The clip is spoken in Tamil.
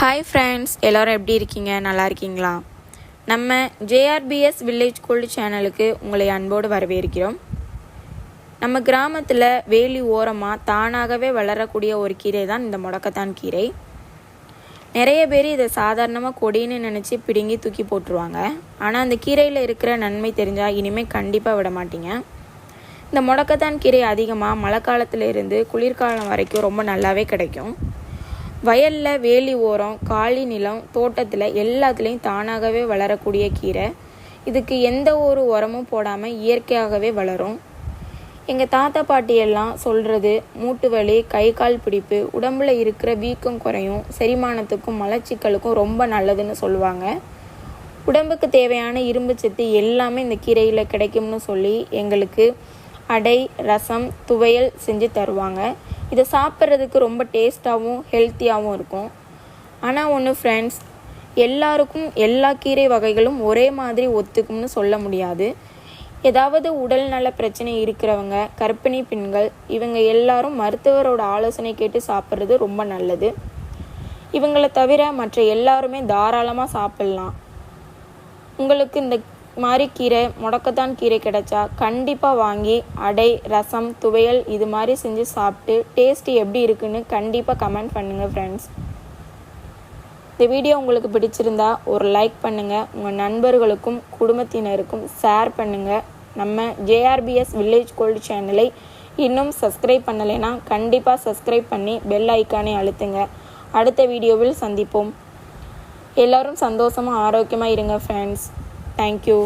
ஹாய் ஃப்ரெண்ட்ஸ், எல்லோரும் எப்படி இருக்கீங்க? நல்லா இருக்கீங்களா? நம்ம ஜேஆர்பிஎஸ் வில்லேஜ் கோல்டு சேனலுக்கு உங்களை அன்போடு வரவேற்கிறோம். நம்ம கிராமத்தில் வேலி ஓரமாக தானாகவே வளரக்கூடிய ஒரு கீரை தான் இந்த முடக்கத்தான் கீரை. நிறைய பேர் இதை சாதாரணமாக கொடின்னு நினச்சி பிடுங்கி தூக்கி போட்டுருவாங்க. ஆனால் அந்த கீரையில் இருக்கிற நன்மை தெரிஞ்சால் இனிமேல் கண்டிப்பாக விட மாட்டீங்க. இந்த முடக்கத்தான் கீரை அதிகமாக மழை காலத்தில் இருந்து குளிர்காலம் வரைக்கும் ரொம்ப நல்லாவே கிடைக்கும். வயலில், வேலி ஓரம், காலி நிலம், தோட்டத்தில் எல்லாத்துலேயும் தானாகவே வளரக்கூடிய கீரை. இதுக்கு எந்த ஒரு உரமும் போடாமல் இயற்கையாகவே வளரும். எங்கள் தாத்தா பாட்டியெல்லாம் சொல்கிறது, மூட்டு வலி, கை கால் பிடிப்பு, உடம்புல இருக்கிற வீக்கம் குறையும், செரிமானத்துக்கும் மலச்சிக்கலுக்கும் ரொம்ப நல்லதுன்னு சொல்லுவாங்க. உடம்புக்கு தேவையான இரும்பு சத்து எல்லாமே இந்த கீரையில் கிடைக்கும்னு சொல்லி எங்களுக்கு அடை, ரசம், துவையல் செஞ்சு தருவாங்க. இதை சாப்பிட்றதுக்கு ரொம்ப டேஸ்ட்டாகவும் ஹெல்த்தியாகவும் இருக்கும். ஆனால் ஒன்று ஃப்ரெண்ட்ஸ், எல்லாருக்கும் எல்லா கீரை வகைகளும் ஒரே மாதிரி ஒத்துக்கும்னு சொல்ல முடியாது. ஏதாவது உடல் நல பிரச்சனை இருக்கிறவங்க, கர்ப்பிணி பெண்கள், இவங்க எல்லாரும் மருத்துவரோட ஆலோசனை கேட்டு சாப்பிட்றது ரொம்ப நல்லது. இவங்களை தவிர மற்ற எல்லாருமே தாராளமாக சாப்பிட்லாம். உங்களுக்கு இந்த மாதிரி கீரை, முடக்கத்தான் கீரை கிடைச்சா கண்டிப்பாக வாங்கி அடை, ரசம், துவையல் இது மாதிரி செஞ்சு சாப்பிட்டு டேஸ்ட்டு எப்படி இருக்குன்னு கண்டிப்பாக கமெண்ட் பண்ணுங்கள் ஃப்ரெண்ட்ஸ். இந்த வீடியோ உங்களுக்கு பிடிச்சிருந்தா ஒரு லைக் பண்ணுங்கள், உங்கள் நண்பர்களுக்கும் குடும்பத்தினருக்கும் ஷேர் பண்ணுங்கள். நம்ம ஜேஆர்பிஎஸ் வில்லேஜ் கோல்டு சேனலை இன்னும் சப்ஸ்கிரைப் பண்ணலைன்னா கண்டிப்பாக சப்ஸ்கிரைப் பண்ணி பெல் ஐக்கானை அழுத்துங்க. அடுத்த வீடியோவில் சந்திப்போம். எல்லோரும் சந்தோஷமாக ஆரோக்கியமாக இருங்க ஃப்ரெண்ட்ஸ். Thank you.